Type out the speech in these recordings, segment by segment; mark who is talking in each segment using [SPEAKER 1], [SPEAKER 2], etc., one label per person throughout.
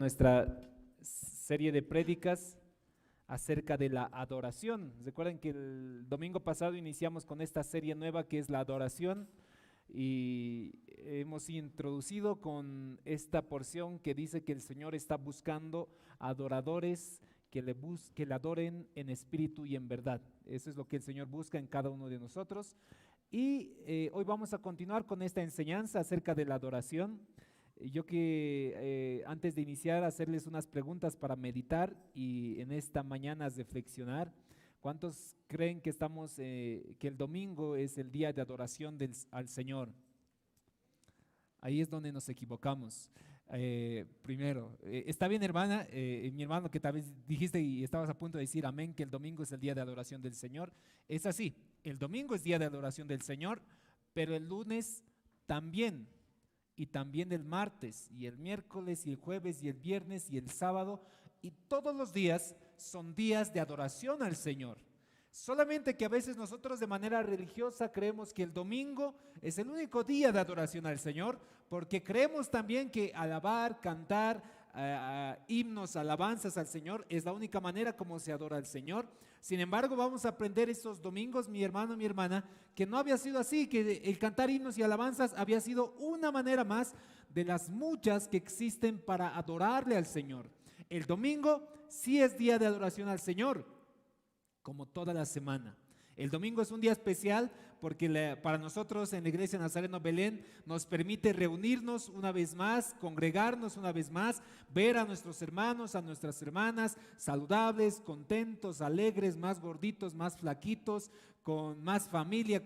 [SPEAKER 1] Nuestra serie de prédicas acerca de la adoración. Recuerden que el domingo pasado iniciamos con esta serie nueva que es la adoración y hemos introducido con esta porción que dice que el Señor está buscando adoradores que le adoren en espíritu y en verdad. Eso es lo que el Señor busca en cada uno de nosotros. Y hoy vamos a continuar con esta enseñanza acerca de la adoración. Yo que antes de iniciar hacerles unas preguntas para meditar y en esta mañana reflexionar. ¿Cuántos creen que que el domingo es el día de adoración al Señor? Ahí es donde nos equivocamos. Primero, está bien, hermana, mi hermano, que tal vez dijiste y estabas a punto de decir amén, que el domingo es el día de adoración del Señor. Es así, el domingo es día de adoración del Señor, pero el lunes también. Y también el martes, y el miércoles, y el jueves, y el viernes, y el sábado, y todos los días son días de adoración al Señor. Solamente que a veces nosotros de manera religiosa creemos que el domingo es el único día de adoración al Señor, porque creemos también que alabar, cantar, himnos, alabanzas al Señor es la única manera como se adora al Señor. Sin embargo, vamos a aprender estos domingos, mi hermano, mi hermana, que no había sido así, que el cantar himnos y alabanzas había sido una manera más de las muchas que existen para adorarle al Señor. El domingo sí es día de adoración al Señor, como toda la semana. El domingo es un día especial porque para nosotros en la Iglesia Nazareno Belén nos permite reunirnos una vez más, congregarnos una vez más, ver a nuestros hermanos, a nuestras hermanas, saludables, contentos, alegres, más gorditos, más flaquitos, con más familia,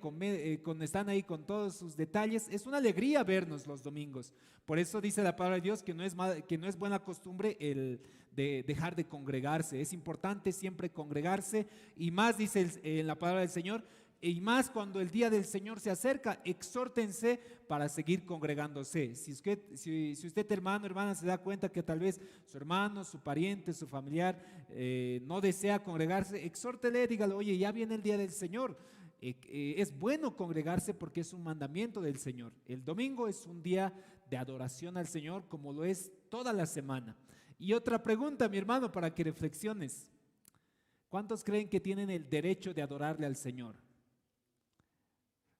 [SPEAKER 1] están ahí con todos sus detalles. Es una alegría vernos los domingos. Por eso dice la palabra de Dios que no es buena costumbre el de dejar de congregarse. Es importante siempre congregarse, y más dice en la palabra del Señor, y más cuando el día del Señor se acerca, exhórtense para seguir congregándose. Si usted, hermano, hermana, se da cuenta que tal vez su hermano, su pariente, su familiar no desea congregarse, exhórtele, dígale, oye, ya viene el día del Señor. Es bueno congregarse porque es un mandamiento del Señor. El domingo es un día de adoración al Señor, como lo es toda la semana. Y otra pregunta, mi hermano, para que reflexiones. ¿Cuántos creen que tienen el derecho de adorarle al Señor?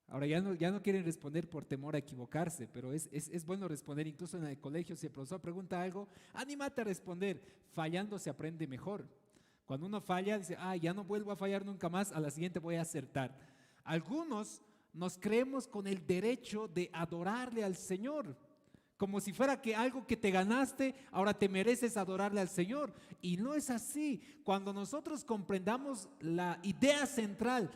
[SPEAKER 1] Ahora ya no quieren responder por temor a equivocarse, pero es bueno responder. Incluso en el colegio, si el profesor pregunta algo, anímate a responder. Fallando se aprende mejor. Cuando uno falla, dice, ya no vuelvo a fallar nunca más, a la siguiente voy a acertar. Algunos nos creemos con el derecho de adorarle al Señor, como si fuera que algo que te ganaste, ahora te mereces adorarle al Señor. Y no es así. Cuando nosotros comprendamos la idea central,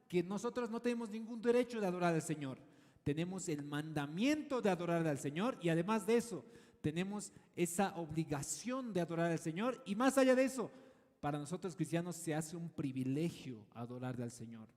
[SPEAKER 1] que nosotros no tenemos ningún derecho de adorar al Señor, tenemos el mandamiento de adorar al Señor, y además de eso, tenemos esa obligación de adorar al Señor, y más allá de eso, para nosotros cristianos se hace un privilegio adorarle al Señor.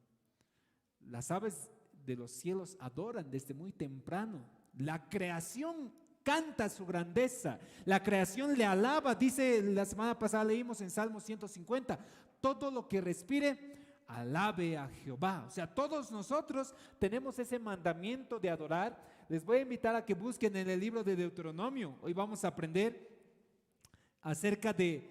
[SPEAKER 1] Las aves de los cielos adoran desde muy temprano. La creación canta su grandeza, la creación le alaba. Dice, la semana pasada leímos en Salmo 150, todo lo que respire, alabe a Jehová. O sea, todos nosotros tenemos ese mandamiento de adorar. Les voy a invitar a que busquen en el libro de Deuteronomio. Hoy vamos a aprender acerca de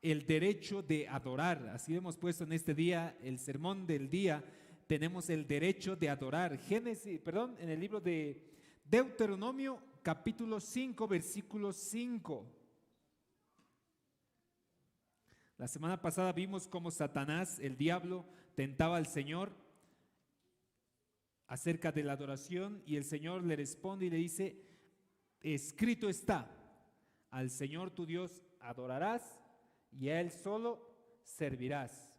[SPEAKER 1] el derecho de adorar. Así hemos puesto en este día, el sermón del día, tenemos el derecho de adorar. En el libro de Deuteronomio, capítulo 5, versículo 5. La semana pasada vimos cómo Satanás, el diablo, tentaba al Señor acerca de la adoración, y el Señor le responde y le dice, escrito está, al Señor tu Dios adorarás y a Él solo servirás.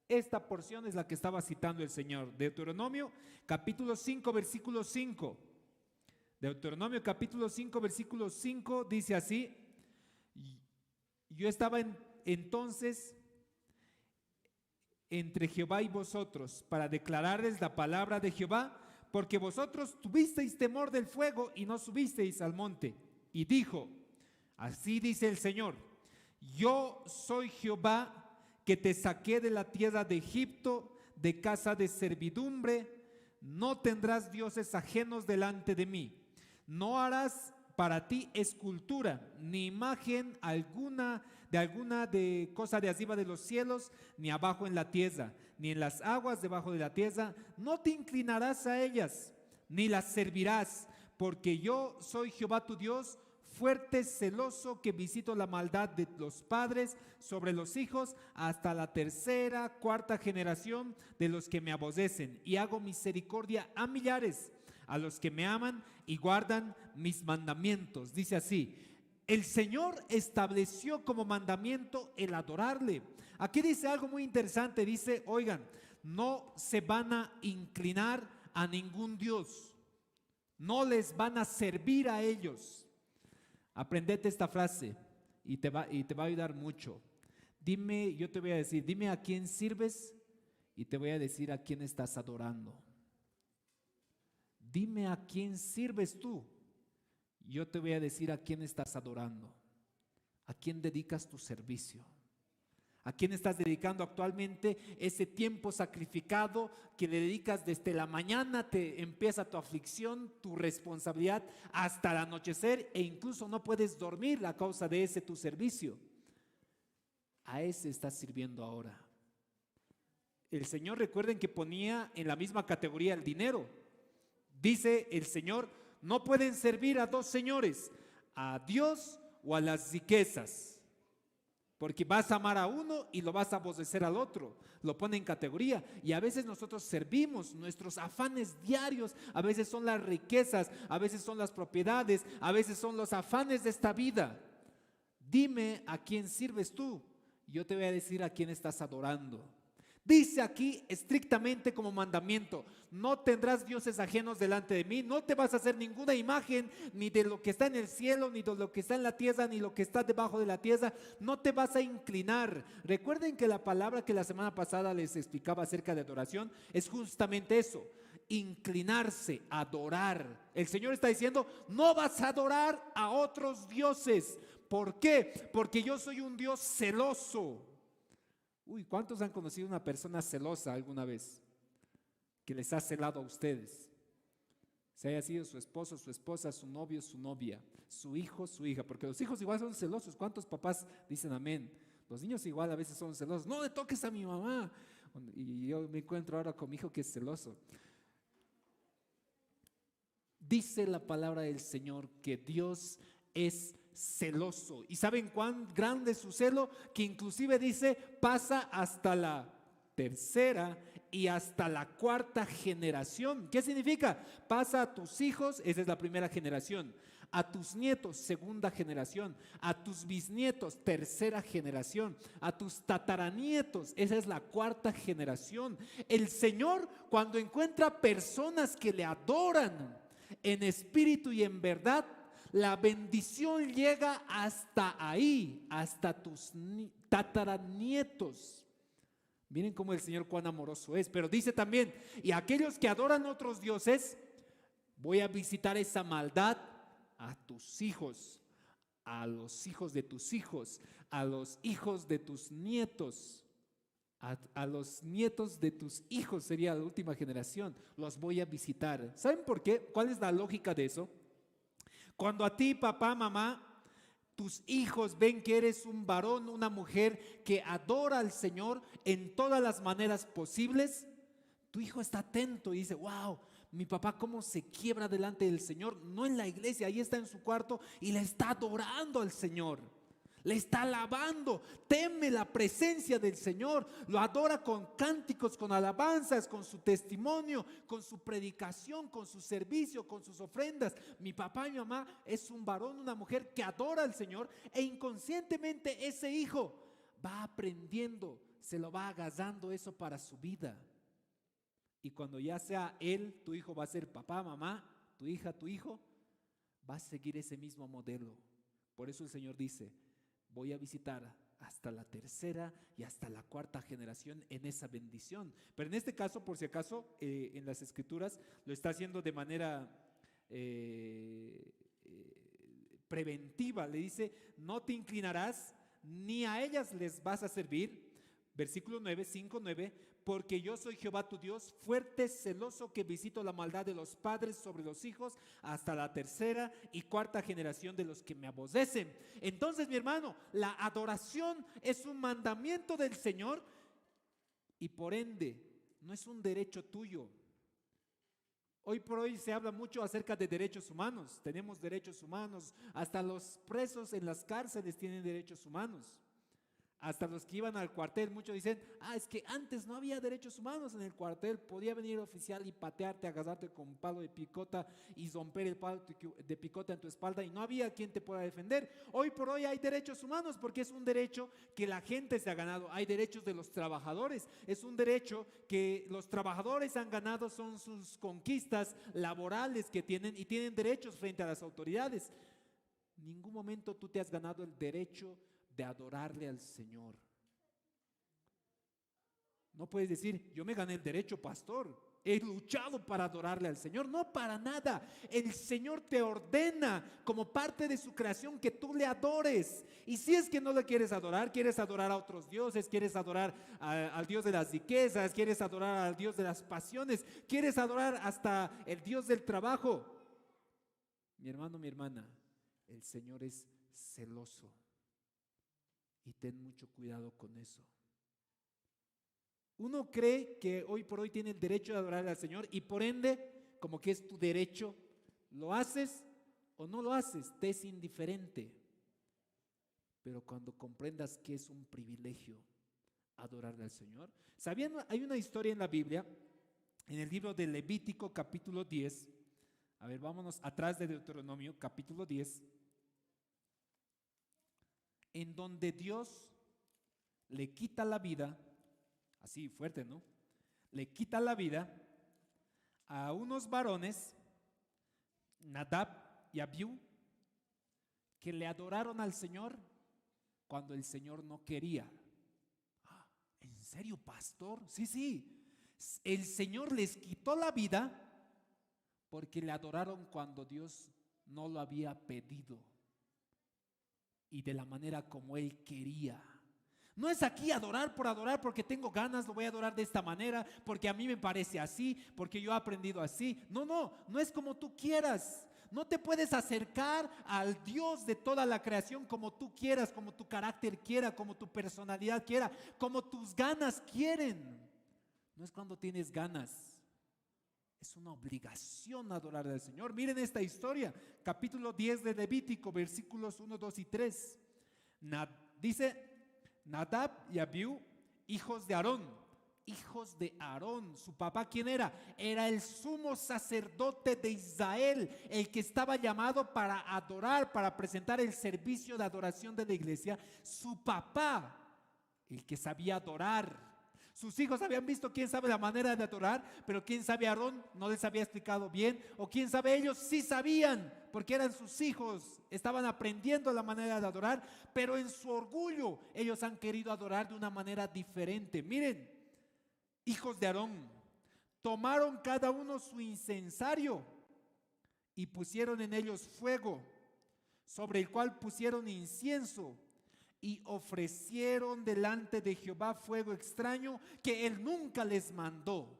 [SPEAKER 1] Esta porción es la que estaba citando el Señor. Deuteronomio capítulo 5, versículo 5. Deuteronomio capítulo 5, versículo 5 dice así: yo estaba entonces entre Jehová y vosotros para declararles la palabra de Jehová, porque vosotros tuvisteis temor del fuego y no subisteis al monte. Y dijo, así dice el Señor, yo soy Jehová que te saqué de la tierra de Egipto, de casa de servidumbre. No tendrás dioses ajenos delante de mí. No harás para ti escultura, ni imagen alguna de cosa de arriba de los cielos, ni abajo en la tierra, ni en las aguas debajo de la tierra. No te inclinarás a ellas, ni las servirás, porque yo soy Jehová tu Dios, fuerte, celoso, que visito la maldad de los padres sobre los hijos hasta la tercera, cuarta generación de los que me aborrecen, y hago misericordia a millares, a los que me aman y guardan mis mandamientos. Dice así: el Señor estableció como mandamiento el adorarle. Aquí dice algo muy interesante, dice, oigan, no se van a inclinar a ningún Dios, no les van a servir a ellos. Aprendete esta frase y te va a ayudar mucho. Dime, yo te voy a decir, dime a quién sirves y te voy a decir a quién estás adorando. Dime a quién sirves tú, yo te voy a decir a quién estás adorando, a quién dedicas tu servicio, a quién estás dedicando actualmente ese tiempo sacrificado que le dedicas desde la mañana, te empieza tu aflicción, tu responsabilidad hasta el anochecer, e incluso no puedes dormir a causa de ese tu servicio. A ese estás sirviendo ahora. El Señor, recuerden que ponía en la misma categoría el dinero. Dice el Señor, no pueden servir a dos señores, a Dios o a las riquezas, porque vas a amar a uno y lo vas a aborrecer al otro. Lo pone en categoría. Y a veces nosotros servimos, nuestros afanes diarios, a veces son las riquezas, a veces son las propiedades, a veces son los afanes de esta vida. Dime a quién sirves tú, yo te voy a decir a quién estás adorando. Dice aquí estrictamente como mandamiento: no tendrás dioses ajenos delante de mí, no te vas a hacer ninguna imagen, ni de lo que está en el cielo, ni de lo que está en la tierra, ni lo que está debajo de la tierra, no te vas a inclinar. Recuerden que la palabra que la semana pasada les explicaba acerca de adoración es justamente eso: inclinarse, adorar. El Señor está diciendo, no vas a adorar a otros dioses. ¿Por qué? Porque yo soy un Dios celoso. Uy, ¿cuántos han conocido una persona celosa alguna vez? Que les ha celado a ustedes. Se haya sido su esposo, su esposa, su novio, su novia, su hijo, su hija. Porque los hijos igual son celosos. ¿Cuántos papás dicen amén? Los niños igual a veces son celosos. No le toques a mi mamá. Y yo me encuentro ahora con mi hijo que es celoso. Dice la palabra del Señor que Dios es celoso. ¿Y saben cuán grande es su celo? Que inclusive dice, pasa hasta la tercera y hasta la cuarta generación. ¿Qué significa? Pasa a tus hijos, esa es la primera generación, a tus nietos, segunda generación, a tus bisnietos, tercera generación, a tus tataranietos, esa es la cuarta generación. El Señor, cuando encuentra personas que le adoran en espíritu y en verdad, la bendición llega hasta ahí, hasta tus tataranietos. Miren cómo el Señor cuán amoroso es. Pero dice también, y aquellos que adoran otros dioses, voy a visitar esa maldad a tus hijos, a los hijos de tus hijos, a los hijos de tus nietos, a los nietos de tus hijos, sería la última generación. Los voy a visitar. ¿Saben por qué? ¿Cuál es la lógica de eso? Cuando a ti, papá, mamá, tus hijos ven que eres un varón, una mujer que adora al Señor en todas las maneras posibles, tu hijo está atento y dice, wow, mi papá cómo se quiebra delante del Señor, no en la iglesia, ahí está en su cuarto y le está adorando al Señor. Le está alabando, teme la presencia del Señor, lo adora con cánticos, con alabanzas, con su testimonio, con su predicación, con su servicio, con sus ofrendas. Mi papá y mi mamá es un varón, una mujer que adora al Señor, e inconscientemente ese hijo va aprendiendo, se lo va agarrando eso para su vida. Y cuando ya sea él, tu hijo va a ser papá, mamá, tu hija, tu hijo, va a seguir ese mismo modelo. Por eso el Señor dice, voy a visitar hasta la tercera y hasta la cuarta generación en esa bendición. Pero en este caso, por si acaso, en las Escrituras lo está haciendo de manera preventiva. Le dice, no te inclinarás, ni a ellas les vas a servir. Versículo 9, 5:9, porque yo soy Jehová tu Dios, fuerte, celoso, que visito la maldad de los padres sobre los hijos hasta la tercera y cuarta generación de los que me aborrecen. Entonces, mi hermano, la adoración es un mandamiento del Señor y por ende no es un derecho tuyo. Hoy por hoy se habla mucho acerca de derechos humanos. Tenemos derechos humanos, hasta los presos en las cárceles tienen derechos humanos. Hasta los que iban al cuartel, muchos dicen, es que antes no había derechos humanos en el cuartel, podía venir el oficial y patearte, agarrarte con un palo de picota y romper el palo de picota en tu espalda y no había quien te pueda defender. Hoy por hoy hay derechos humanos porque es un derecho que la gente se ha ganado. Hay derechos de los trabajadores, es un derecho que los trabajadores han ganado, son sus conquistas laborales que tienen y tienen derechos frente a las autoridades. En ningún momento tú te has ganado el derecho de adorarle al Señor. No puedes decir, yo me gané el derecho, pastor, he luchado para adorarle al Señor. No, para nada. El Señor te ordena como parte de su creación que tú le adores. Y si es que no le quieres adorar a otros dioses, quieres adorar al Dios de las riquezas, quieres adorar al Dios de las pasiones, quieres adorar hasta el Dios del trabajo. Mi hermano, mi hermana, el Señor es celoso. Y ten mucho cuidado con eso. Uno cree que hoy por hoy tiene el derecho de adorar al Señor y por ende, como que es tu derecho, lo haces o no lo haces, te es indiferente. Pero cuando comprendas que es un privilegio adorarle al Señor. ¿Sabían? Hay una historia en la Biblia, en el libro de Levítico capítulo 10. A ver, vámonos atrás de Deuteronomio capítulo 10. En donde Dios le quita la vida, así fuerte, ¿no? Le quita la vida a unos varones, Nadab y Abiú, que le adoraron al Señor cuando el Señor no quería. ¿En serio, pastor? Sí. El Señor les quitó la vida porque le adoraron cuando Dios no lo había pedido y de la manera como Él quería. No es aquí adorar por adorar porque tengo ganas, lo voy a adorar de esta manera, porque a mí me parece así, porque yo he aprendido así. No es como tú quieras. No te puedes acercar al Dios de toda la creación como tú quieras, como tu carácter quiera, como tu personalidad quiera, como tus ganas quieren. No es cuando tienes ganas. Es una obligación adorar al Señor. Miren esta historia, capítulo 10 de Levítico, versículos 1, 2 y 3. Dice, Nadab y Abiú, hijos de Aarón. Hijos de Aarón. ¿Su papá quién era? Era el sumo sacerdote de Israel, el que estaba llamado para adorar, para presentar el servicio de adoración de la iglesia. Su papá, el que sabía adorar. Sus hijos habían visto, quién sabe, la manera de adorar, pero quién sabe, Aarón no les había explicado bien, o quién sabe, ellos sí sabían, porque eran sus hijos, estaban aprendiendo la manera de adorar, pero en su orgullo ellos han querido adorar de una manera diferente. Miren, hijos de Aarón, tomaron cada uno su incensario y pusieron en ellos fuego, sobre el cual pusieron incienso, y ofrecieron delante de Jehová fuego extraño que Él nunca les mandó.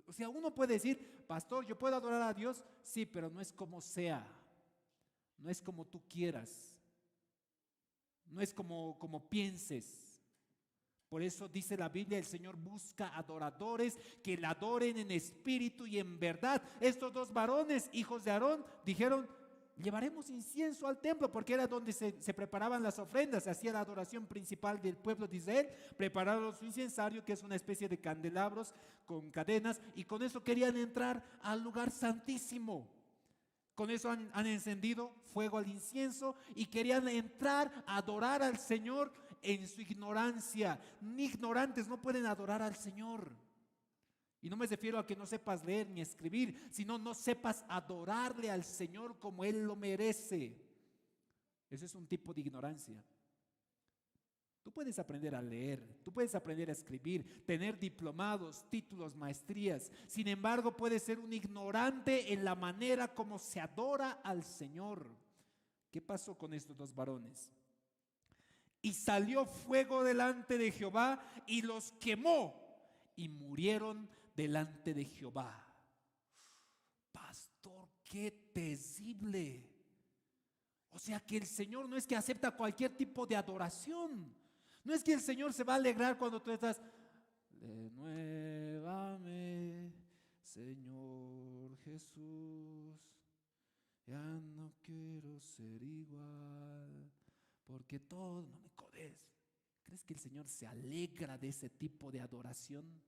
[SPEAKER 1] O sea, uno puede decir, pastor, yo puedo adorar a Dios, sí, pero no es como sea, no es como tú quieras, no es como pienses. Por eso dice la Biblia, el Señor busca adoradores que le adoren en espíritu y en verdad. Estos dos varones, hijos de Aarón, dijeron, llevaremos incienso al templo, porque era donde se preparaban las ofrendas, se hacía la adoración principal del pueblo de Israel. Prepararon su incensario, que es una especie de candelabros con cadenas, y con eso querían entrar al lugar santísimo. Con eso han encendido fuego al incienso y querían entrar a adorar al Señor en su ignorancia. Ni ignorantes no pueden adorar al Señor. Y no me refiero a que no sepas leer ni escribir, sino no sepas adorarle al Señor como Él lo merece. Ese es un tipo de ignorancia. Tú puedes aprender a leer, tú puedes aprender a escribir, tener diplomados, títulos, maestrías. Sin embargo, puedes ser un ignorante en la manera como se adora al Señor. ¿Qué pasó con estos dos varones?
[SPEAKER 2] Y salió fuego delante de Jehová y los quemó y murieron delante de Jehová. Pastor, qué terrible. O sea que el Señor no es que acepta cualquier tipo de adoración. No es que el Señor se va a alegrar cuando tú estás, renuévame, Señor Jesús, ya no quiero ser igual, porque todo no me codes. ¿Crees que el Señor se alegra de ese tipo de adoración?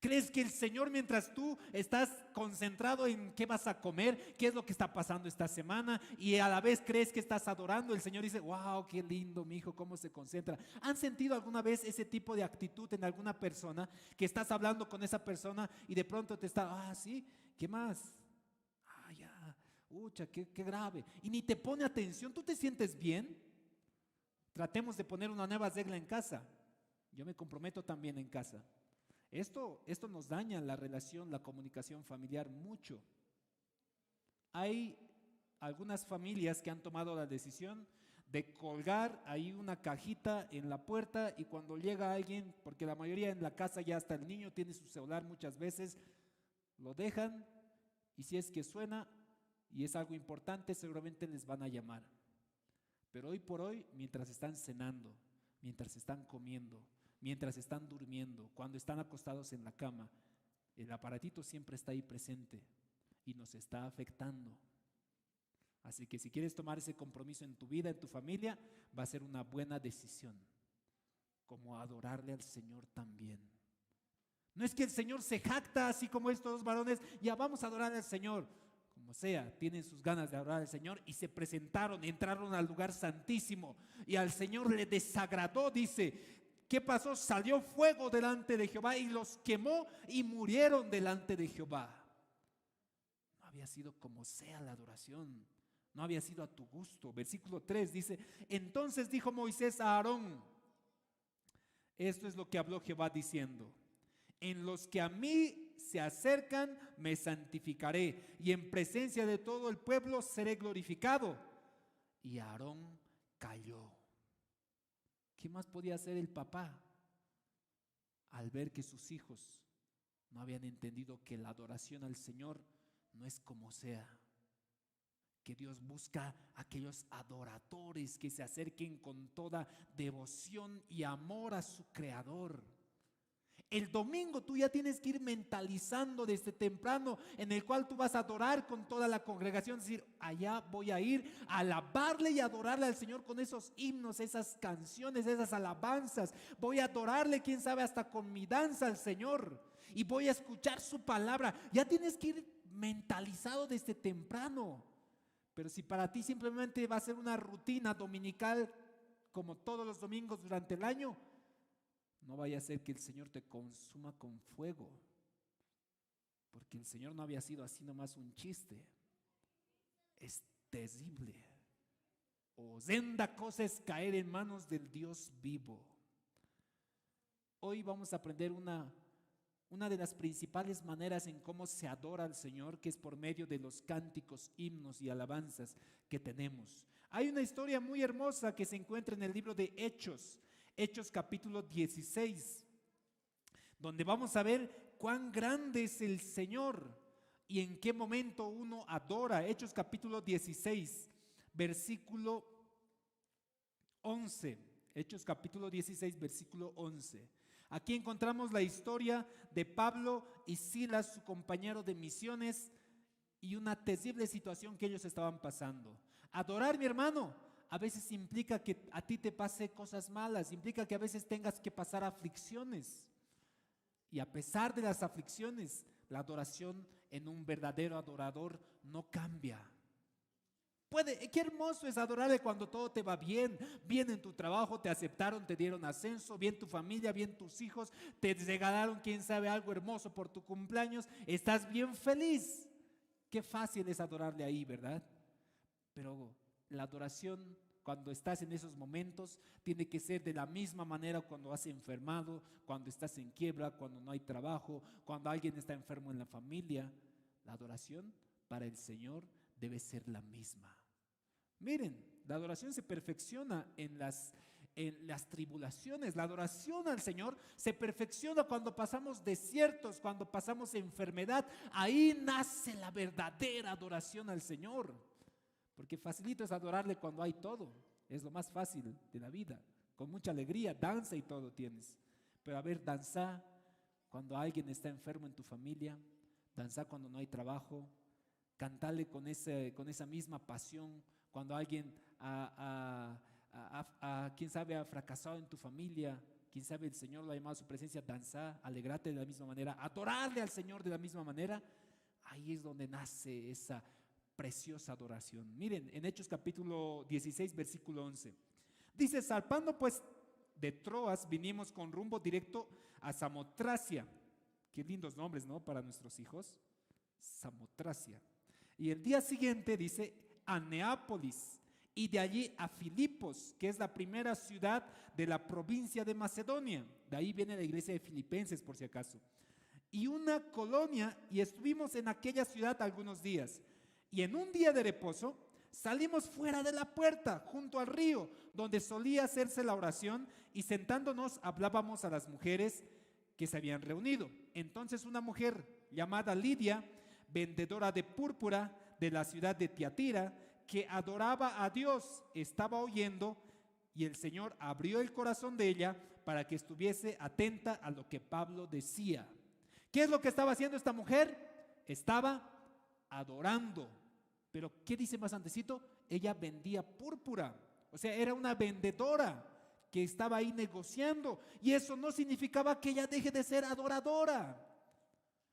[SPEAKER 2] ¿Crees que el Señor, mientras tú estás concentrado en qué vas a comer, qué es lo que está pasando esta semana, y a la vez crees que estás adorando, el Señor dice, wow, qué lindo mi hijo, cómo se concentra? ¿Han sentido alguna vez ese tipo de actitud en alguna persona, que estás hablando con esa persona y de pronto te está, sí, ¿qué más? Ya, ucha, qué grave, y ni te pone atención? ¿Tú te sientes bien? Tratemos de poner una nueva regla en casa. Yo me comprometo también en casa. Esto nos daña la relación, la comunicación familiar mucho. Hay algunas familias que han tomado la decisión de colgar ahí una cajita en la puerta, y cuando llega alguien, porque la mayoría en la casa ya hasta el niño tiene su celular muchas veces, lo dejan, y si es que suena y es algo importante, seguramente les van a llamar. Pero hoy por hoy, mientras están cenando, mientras están comiendo, mientras están durmiendo, cuando están acostados en la cama, el aparatito siempre está ahí presente y nos está afectando. Así que si quieres tomar ese compromiso en tu vida, en tu familia, va a ser una buena decisión, como adorarle al Señor también. No es que el Señor se jacta así como estos dos varones, ya vamos a adorar al Señor. Como sea, tienen sus ganas de adorar al Señor y se presentaron, entraron al lugar santísimo y al Señor le desagradó, dice. ¿Qué pasó? Salió fuego delante de Jehová y los quemó y murieron delante de Jehová. No había sido como sea la adoración, no había sido a tu gusto. Versículo 3 dice, entonces dijo Moisés a Aarón, esto es lo que habló Jehová diciendo, en los que a mí se acercan me santificaré, y en presencia de todo el pueblo seré glorificado. Y Aarón calló. ¿Qué más podía hacer el papá al ver que sus hijos no habían entendido que la adoración al Señor no es como sea? Que Dios busca aquellos adoradores que se acerquen con toda devoción y amor a su Creador. El domingo tú ya tienes que ir mentalizando desde temprano, en el cual tú vas a adorar con toda la congregación, es decir, allá voy a ir a alabarle y adorarle al Señor con esos himnos, esas canciones, esas alabanzas. Voy a adorarle, quién sabe, hasta con mi danza al Señor, y voy a escuchar su palabra. Ya tienes que ir mentalizado desde temprano. Pero si para ti simplemente va a ser una rutina dominical como todos los domingos durante el año, no vaya a ser que el Señor te consuma con fuego, porque el Señor no había sido así nomás un chiste. Es terrible. Horrenda cosa es caer en manos del Dios vivo. Hoy vamos a aprender una de las principales maneras en cómo se adora al Señor, que es por medio de los cánticos, himnos y alabanzas que tenemos. Hay una historia muy hermosa que se encuentra en el libro de Hechos, Hechos capítulo 16, donde vamos a ver cuán grande es el Señor y en qué momento uno adora. Hechos capítulo 16, versículo 11. Hechos capítulo 16, versículo 11. Aquí encontramos la historia de Pablo y Silas, su compañero de misiones, y una terrible situación que ellos estaban pasando. Adorar, mi hermano, a veces implica que a ti te pase cosas malas, implica que a veces tengas que pasar aflicciones. Y a pesar de las aflicciones, la adoración en un verdadero adorador no cambia. Qué hermoso es adorarle cuando todo te va bien, bien en tu trabajo, te aceptaron, te dieron ascenso, bien tu familia, bien tus hijos, te regalaron quién sabe algo hermoso por tu cumpleaños, estás bien feliz. Qué fácil es adorarle ahí, ¿verdad? Pero la adoración, cuando estás en esos momentos, tiene que ser de la misma manera cuando has enfermado, cuando estás en quiebra, cuando no hay trabajo, cuando alguien está enfermo en la familia. La adoración para el Señor debe ser la misma. Miren, la adoración se perfecciona en
[SPEAKER 1] en las tribulaciones. La adoración al Señor se perfecciona cuando pasamos desiertos, cuando pasamos enfermedad. Ahí nace la verdadera adoración al Señor. Porque facilito es adorarle cuando hay todo. Es lo más fácil de la vida. Con mucha alegría, danza y todo tienes. Pero a ver, danza cuando alguien está enfermo en tu familia, danza cuando no hay trabajo, cantarle con esa misma pasión cuando alguien quién sabe ha fracasado en tu familia, quién sabe el Señor lo ha llamado a su presencia, danza, alegrarte de la misma manera, adorarle al Señor de la misma manera. Ahí es donde nace esa preciosa adoración. Miren, en Hechos capítulo 16, versículo 11, dice: zarpando pues de Troas, vinimos con rumbo directo a Samotracia. Qué lindos nombres, ¿no? Para nuestros hijos. Samotracia. Y el día siguiente dice a Neápolis, y de allí a Filipos, que es la primera ciudad de la provincia de Macedonia. De ahí viene la iglesia de Filipenses, por si acaso. Y una colonia, y estuvimos en aquella ciudad algunos días. Y en un día de reposo salimos fuera de la puerta, junto al río, donde solía hacerse la oración, y sentándonos hablábamos a las mujeres que se habían reunido. Entonces una mujer llamada Lidia, vendedora de púrpura de la ciudad de Tiatira, que adoraba a Dios, estaba oyendo, y el Señor abrió el corazón de ella para que estuviese atenta a lo que Pablo decía. ¿Qué es lo que estaba haciendo esta mujer? Estaba adorando. Pero ¿qué dice más antecito? Ella vendía púrpura, o sea, era una vendedora que estaba ahí negociando, y eso no significaba que ella deje de ser adoradora.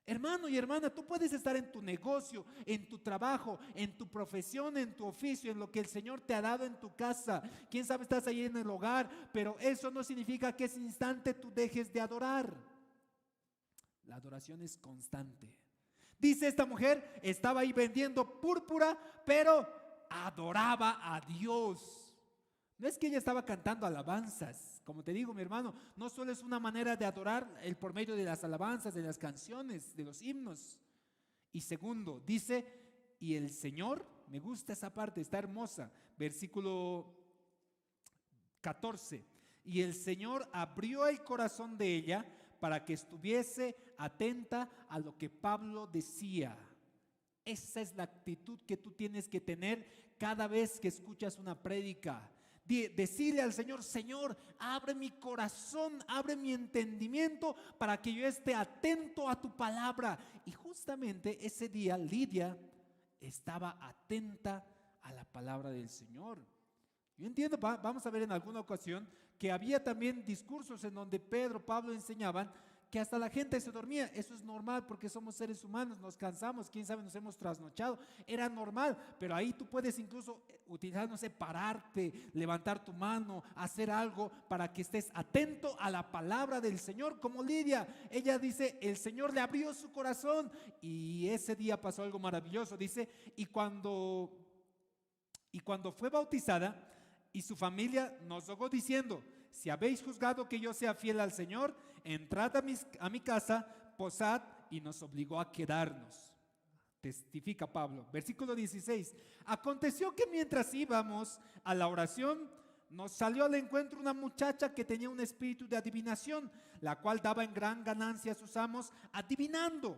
[SPEAKER 1] Hermano y hermana, tú puedes estar en tu negocio, en tu trabajo, en tu profesión, en tu oficio, en lo que el Señor te ha dado en tu casa. Quién sabe, estás ahí en el hogar, pero eso no significa que ese instante tú dejes de adorar. La adoración es constante. Dice esta mujer, estaba ahí vendiendo púrpura, pero adoraba a Dios. No es que ella estaba cantando alabanzas. Como te digo, mi hermano, no solo es una manera de adorar por medio de las alabanzas, de las canciones, de los himnos. Y segundo, dice, y el Señor, me gusta esa parte, está hermosa, versículo 14, y el Señor abrió el corazón de ella para que estuviese atenta a lo que Pablo decía. Esa es la actitud que tú tienes que tener cada vez que escuchas una prédica. Decirle al Señor: Señor, abre mi corazón, abre mi entendimiento para que yo esté atento a tu palabra. Y justamente ese día Lidia estaba atenta a la palabra del Señor. Yo entiendo, vamos a ver en alguna ocasión que había también discursos en donde Pedro, Pablo enseñaban que hasta la gente se dormía. Eso es normal porque somos seres humanos, nos cansamos, quién sabe, nos hemos trasnochado. Era normal, pero ahí tú puedes incluso utilizar, no sé, pararte, levantar tu mano, hacer algo para que estés atento a la palabra del Señor. Como Lidia, ella dice, el Señor le abrió su corazón, y ese día pasó algo maravilloso. Dice, y cuando fue bautizada, y su familia nos rogó diciendo: si habéis juzgado que yo sea fiel al Señor, entrad a mi casa, posad, y nos obligó a quedarnos. Testifica Pablo. Versículo 16. Aconteció que mientras íbamos a la oración, nos salió al encuentro una muchacha que tenía un espíritu de adivinación, la cual daba en gran ganancia a sus amos adivinando.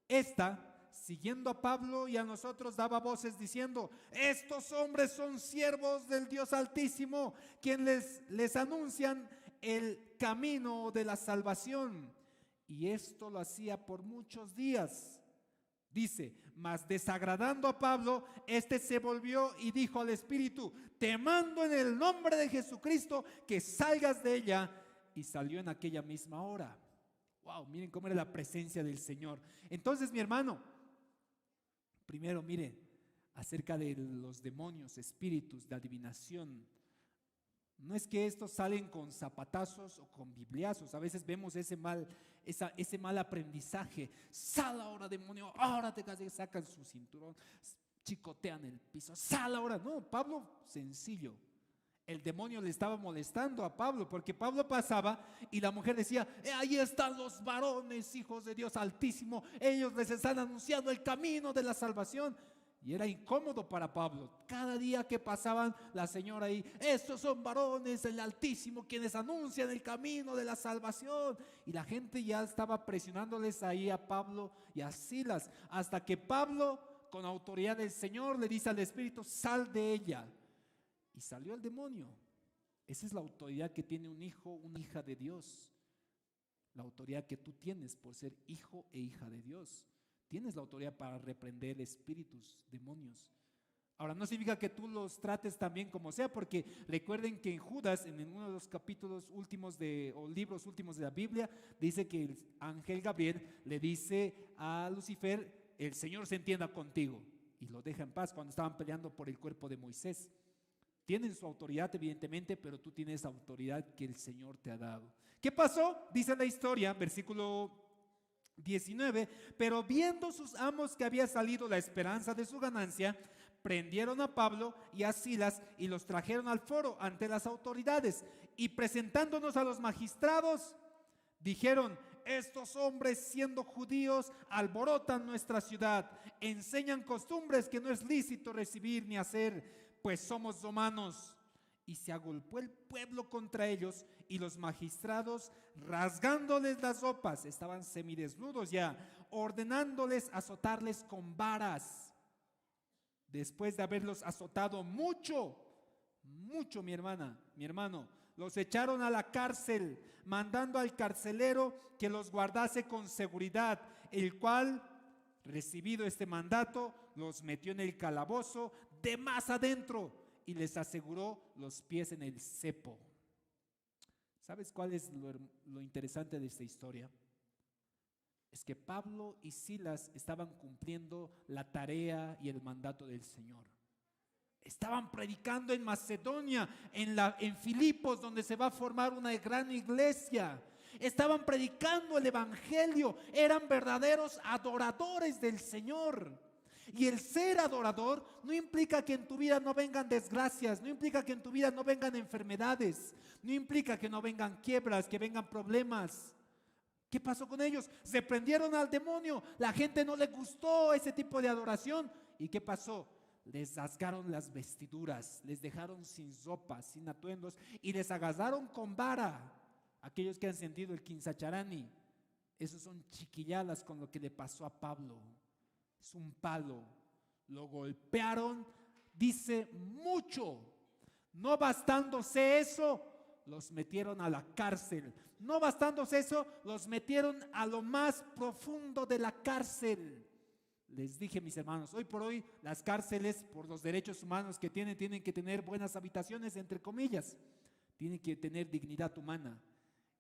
[SPEAKER 1] Esta, siguiendo a Pablo y a nosotros, daba voces diciendo: estos hombres son siervos del Dios Altísimo, quienes les anuncian el camino de la salvación. Y esto lo hacía por muchos días. Dice, mas desagradando a Pablo, este se volvió y dijo al espíritu: te mando en el nombre de Jesucristo que salgas de ella. Y salió en aquella misma hora. Wow, miren cómo era la presencia del Señor. Entonces, mi hermano, primero, mire, acerca de los demonios, espíritus de adivinación. No es que estos salen con zapatazos o con bibliazos. A veces vemos ese mal aprendizaje. Sal ahora, demonio, ahora te sacan su cinturón, chicotean el piso. Sal ahora. No, Pablo, sencillo. El demonio le estaba molestando a Pablo, porque Pablo pasaba y la mujer decía: ahí están los varones, hijos de Dios Altísimo, ellos les están anunciando el camino de la salvación.
[SPEAKER 2] Y era incómodo para Pablo. Cada día que pasaban, la señora ahí, estos son varones del Altísimo quienes anuncian el camino de la salvación. Y la gente ya estaba presionándoles ahí a Pablo y a Silas, hasta que Pablo, con autoridad del Señor, le dice al Espíritu, sal de ella. Y salió el demonio. Esa es la autoridad que tiene un hijo, una hija de Dios. La autoridad que tú tienes por ser hijo e hija de Dios. Tienes la autoridad para reprender espíritus, demonios. Ahora, no significa que tú los trates también como sea, porque recuerden que en Judas, en uno de los capítulos últimos o libros últimos de la Biblia, dice que el ángel Gabriel le dice a Lucifer, el Señor se entienda contigo, y lo deja en paz cuando estaban peleando por el cuerpo de Moisés. Tienen su autoridad evidentemente, pero tú tienes la autoridad que el Señor te ha dado. ¿Qué pasó? Dice la historia, versículo 19, pero viendo sus amos que había salido la esperanza de su ganancia, prendieron a Pablo y a Silas y los trajeron al foro ante las autoridades, y presentándonos a los magistrados, dijeron, estos hombres siendo judíos alborotan nuestra ciudad, enseñan costumbres que no es lícito recibir ni hacer, pues somos romanos. Y se agolpó el pueblo contra ellos, y los magistrados, rasgándoles las ropas, estaban semidesnudos ya, ordenándoles azotarles con varas. Después de haberlos azotado mucho, mi hermana, mi hermano, los echaron a la cárcel, mandando al carcelero que los guardase con seguridad, el cual, recibido este mandato, los metió en el calabozo de más adentro, y les aseguró los pies en el cepo. ¿Sabes cuál es lo interesante de esta historia? Es que Pablo y Silas estaban cumpliendo la tarea y el mandato del Señor. Estaban predicando en Macedonia, en Filipos, donde se va a formar una gran iglesia. Estaban predicando el evangelio, eran verdaderos adoradores del Señor. Y el ser adorador no implica que en tu vida no vengan desgracias, no implica que en tu vida no vengan enfermedades, no implica que no vengan quiebras, que vengan problemas. ¿Qué pasó con ellos? Se prendieron al demonio, la gente no le gustó ese tipo de adoración. ¿Y qué pasó? Les rasgaron las vestiduras, les dejaron sin ropa, sin atuendos, y les agarraron con vara. Aquellos que han sentido el quinzacharani, esos son chiquilladas con lo que le pasó a Pablo. Es un palo, lo golpearon, dice mucho. No bastándose eso, los metieron a la cárcel. No bastándose eso, los metieron a lo más profundo de la cárcel. Les dije, mis hermanos, hoy por hoy las cárceles, por los derechos humanos que tienen que tener buenas habitaciones, entre comillas. Tienen que tener dignidad humana.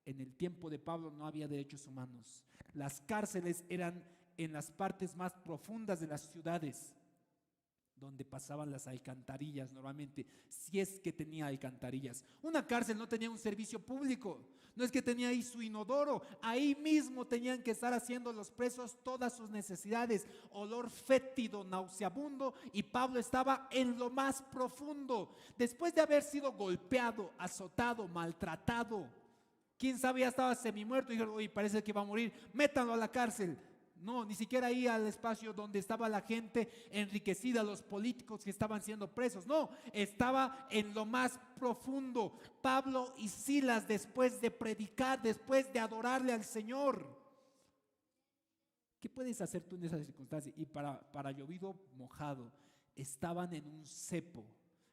[SPEAKER 2] En el tiempo de Pablo no había derechos humanos. Las cárceles eran en las partes más profundas de las ciudades, donde pasaban las alcantarillas normalmente, si es que tenía alcantarillas. Una cárcel no tenía un servicio público, no es que tenía ahí su inodoro, ahí mismo tenían que estar haciendo los presos todas sus necesidades, olor fétido, nauseabundo, y Pablo estaba en lo más profundo, después de haber sido golpeado, azotado, maltratado. Quién sabe, ya estaba semimuerto, y dijeron, oye, parece que va a morir, métanlo a la cárcel. No, ni siquiera ahí al espacio donde estaba la gente enriquecida, los políticos que estaban siendo presos. No, estaba en lo más profundo. Pablo y Silas, después de predicar, después de adorarle al Señor. ¿Qué puedes hacer tú en esas circunstancias? Y para llovido mojado, estaban en un cepo.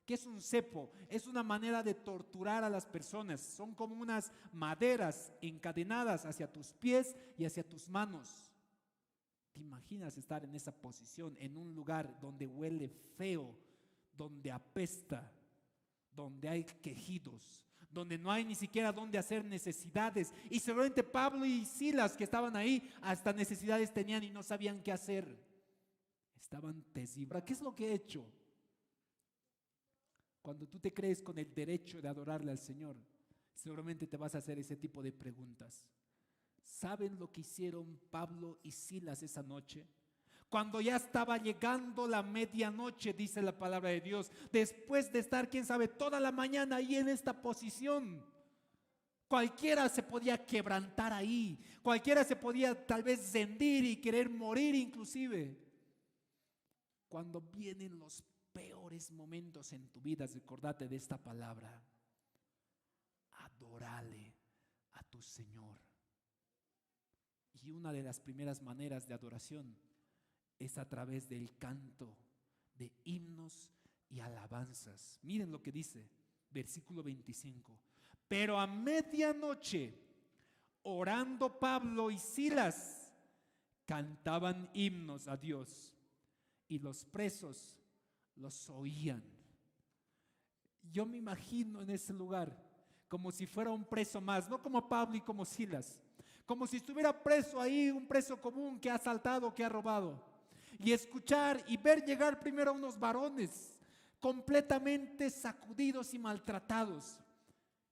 [SPEAKER 2] ¿Qué es un cepo? Es una manera de torturar a las personas. Son como unas maderas encadenadas hacia tus pies y hacia tus manos. ¿Te imaginas estar en esa posición, en un lugar donde huele feo, donde apesta, donde hay quejidos, donde no hay ni siquiera donde hacer necesidades? Y seguramente Pablo y Silas, que estaban ahí, hasta necesidades tenían y no sabían qué hacer. Estaban terribles. ¿Qué es lo que he hecho? Cuando tú te crees con el derecho de adorarle al Señor, seguramente te vas a hacer ese tipo de preguntas. ¿Saben lo que hicieron Pablo y Silas esa noche? Cuando ya estaba llegando la medianoche, dice la palabra de Dios, después de estar, quién sabe, toda la mañana ahí en esta posición, cualquiera se podía quebrantar ahí, cualquiera se podía tal vez rendir y querer morir inclusive. cuando vienen los peores momentos en tu vida, recordate de esta palabra: adórale a tu Señor. Y una de las primeras maneras de adoración es a través del canto de himnos y alabanzas. Miren lo que dice, versículo 25. Pero a medianoche, orando Pablo y Silas, cantaban himnos a Dios, y los presos los oían. Yo me imagino en ese lugar como si fuera un preso más, no como Pablo y como Silas, como si estuviera preso ahí, un preso común que ha asaltado, que ha robado, y escuchar y ver llegar primero a unos varones completamente sacudidos y maltratados,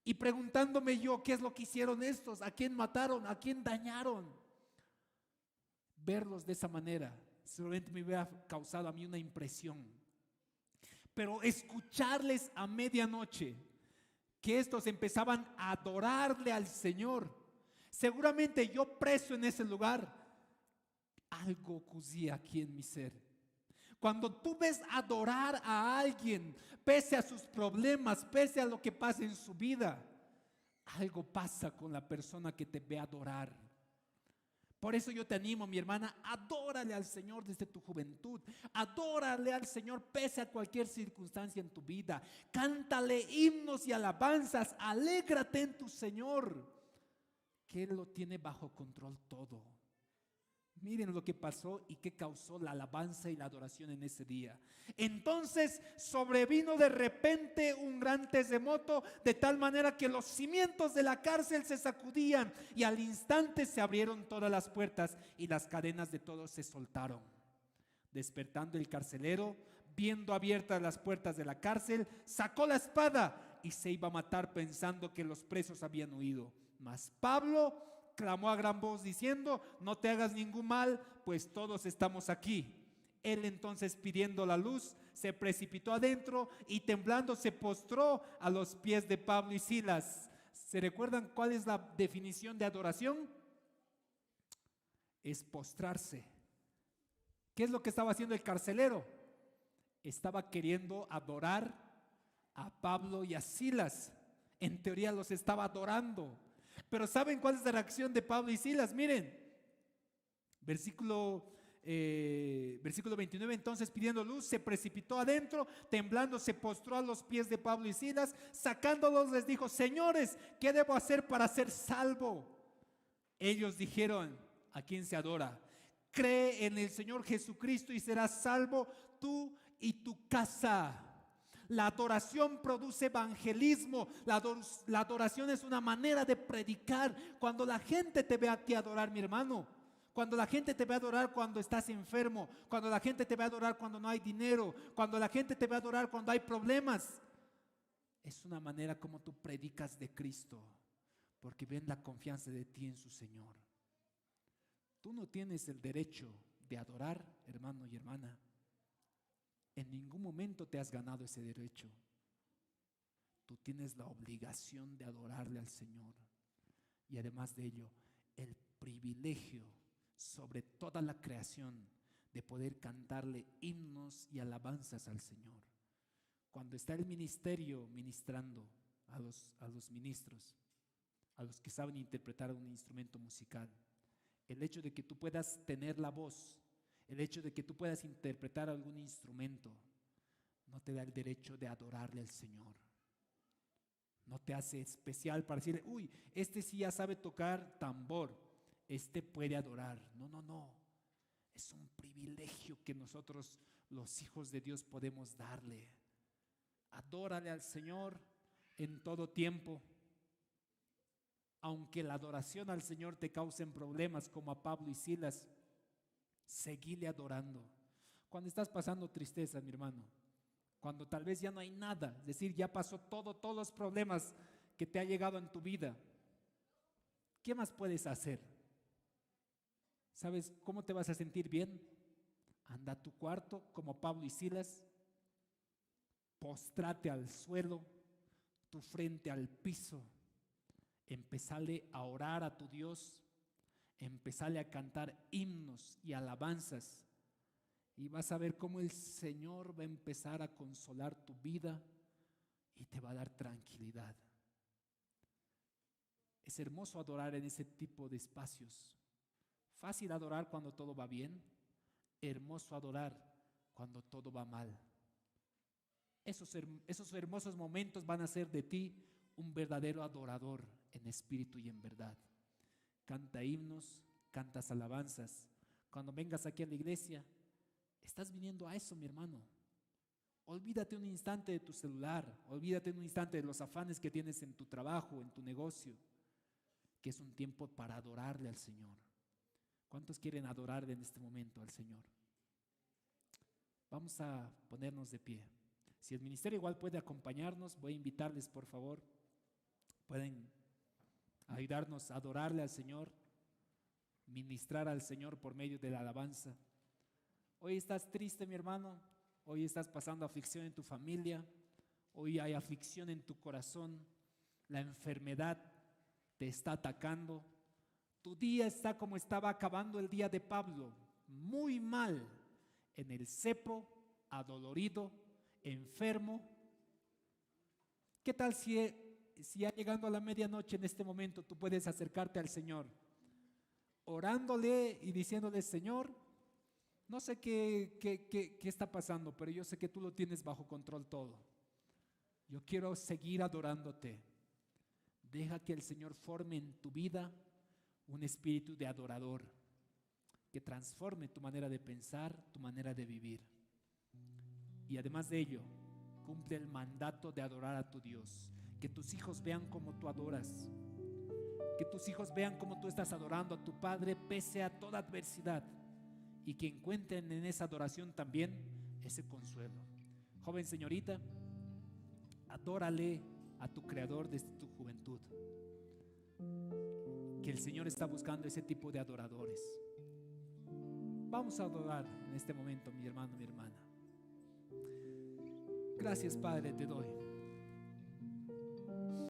[SPEAKER 2] y preguntándome yo, ¿qué es lo que hicieron estos? ¿A quién mataron? ¿A quién dañaron? Verlos de esa manera seguramente me hubiera causado a mí una impresión. Pero escucharles a medianoche que estos empezaban a adorarle al Señor, seguramente yo preso en ese lugar, algo ocurría aquí en mi ser. Cuando tú ves adorar a alguien, pese a sus problemas, pese a lo que pasa en su vida, algo pasa con la persona que te ve adorar. Por eso yo te animo, mi hermana, adórale al Señor desde tu juventud, adórale al Señor pese a cualquier circunstancia en tu vida, cántale himnos y alabanzas, alégrate en tu Señor, que Él lo tiene bajo control todo. Miren lo que pasó y qué causó la alabanza y la adoración en ese día. Entonces sobrevino de repente un gran terremoto, de tal manera que los cimientos de la cárcel se sacudían, y al instante se abrieron todas las puertas y las cadenas de todos se soltaron. Despertando el carcelero, viendo abiertas las puertas de la cárcel, sacó la espada y se iba a matar, pensando que los presos habían huido. Mas Pablo clamó a gran voz diciendo: no te hagas ningún mal, pues todos estamos aquí. Él entonces, pidiendo la luz, se precipitó adentro y temblando se postró a los pies de Pablo y Silas. ¿Se recuerdan cuál es la definición de adoración? Es postrarse. ¿Qué es lo que estaba haciendo el carcelero? Estaba queriendo adorar a Pablo y a Silas. En teoría los estaba adorando. Pero ¿saben cuál es la reacción de Pablo y Silas? Miren, versículo 29, entonces pidiendo luz se precipitó adentro, temblando se postró a los pies de Pablo y Silas, sacándolos les dijo: señores, ¿qué debo hacer para ser salvo? Ellos dijeron: ¿a quién se adora? Cree en el Señor Jesucristo y serás salvo tú y tu casa. La adoración produce evangelismo. La adoración es una manera de predicar. Cuando la gente te ve a ti adorar, mi hermano, cuando la gente te ve adorar cuando estás enfermo, cuando la gente te ve adorar cuando no hay dinero, cuando la gente te ve adorar cuando hay problemas, es una manera como tú predicas de Cristo, porque ven la confianza de ti en su Señor. Tú no tienes el derecho de adorar, hermano y hermana. En ningún momento te has ganado ese derecho. Tú tienes la obligación de adorarle al Señor. Y además de ello, el privilegio sobre toda la creación de poder cantarle himnos y alabanzas al Señor. Cuando está el ministerio ministrando a los ministros, a los que saben interpretar un instrumento musical, el hecho de que tú puedas tener la voz, el hecho de que tú puedas interpretar algún instrumento, no te da el derecho de adorarle al Señor. No te hace especial para decirle: uy, este sí ya sabe tocar tambor, este puede adorar. No, no, no. Es un privilegio que nosotros, los hijos de Dios, podemos darle. Adórale al Señor en todo tiempo. Aunque la adoración al Señor te cause problemas, como a Pablo y Silas, seguile adorando. Cuando estás pasando tristeza, mi hermano, cuando tal vez ya no hay nada, es decir, ya pasó todos los problemas que te ha llegado en tu vida, ¿qué más puedes hacer? ¿Sabes cómo te vas a sentir bien? Anda a tu cuarto como Pablo y Silas, postrate al suelo, tu frente al piso, empezale a orar a tu Dios, empezale a cantar himnos y alabanzas, Y vas a ver cómo el Señor va a empezar a consolar tu vida y te va a dar tranquilidad. Es hermoso adorar en ese tipo de espacios. Fácil adorar cuando todo va bien, hermoso adorar cuando todo va mal. Esos hermosos momentos van a hacer de ti un verdadero adorador en espíritu y en verdad. Canta himnos, cantas alabanzas. Cuando vengas aquí a la iglesia, estás viniendo a eso, mi hermano. Olvídate un instante de tu celular, olvídate un instante de los afanes que tienes en tu trabajo, en tu negocio, que es un tiempo para adorarle al Señor. ¿Cuántos quieren adorar en este momento al Señor? Vamos a ponernos de pie. Si el ministerio igual puede acompañarnos, voy a invitarles, por favor. Pueden ayudarnos a adorarle al Señor, ministrar al Señor por medio de la alabanza. Hoy estás triste, mi hermano. Hoy estás pasando aflicción en tu familia. Hoy hay aflicción en tu corazón. La enfermedad te está atacando. Tu día está como estaba acabando el día de Pablo, muy mal, en el cepo, adolorido, enfermo. ¿Qué tal si ya llegando a la medianoche en este momento tú puedes acercarte al Señor, orándole y diciéndole: Señor, no sé qué está pasando, pero yo sé que tú lo tienes bajo control todo. Yo quiero seguir adorándote. Deja que el Señor forme en tu vida un espíritu de adorador que transforme tu manera de pensar, tu manera de vivir. Y además de ello, cumple el mandato de adorar a tu Dios. Que tus hijos vean cómo tú adoras. Que tus hijos vean cómo tú estás adorando a tu Padre pese a toda adversidad. Y que encuentren en esa adoración también ese consuelo. Joven señorita, adórale a tu Creador desde tu juventud. Que el Señor está buscando ese tipo de adoradores. Vamos a adorar en este momento, mi hermano, mi hermana. Gracias, Padre, te doy.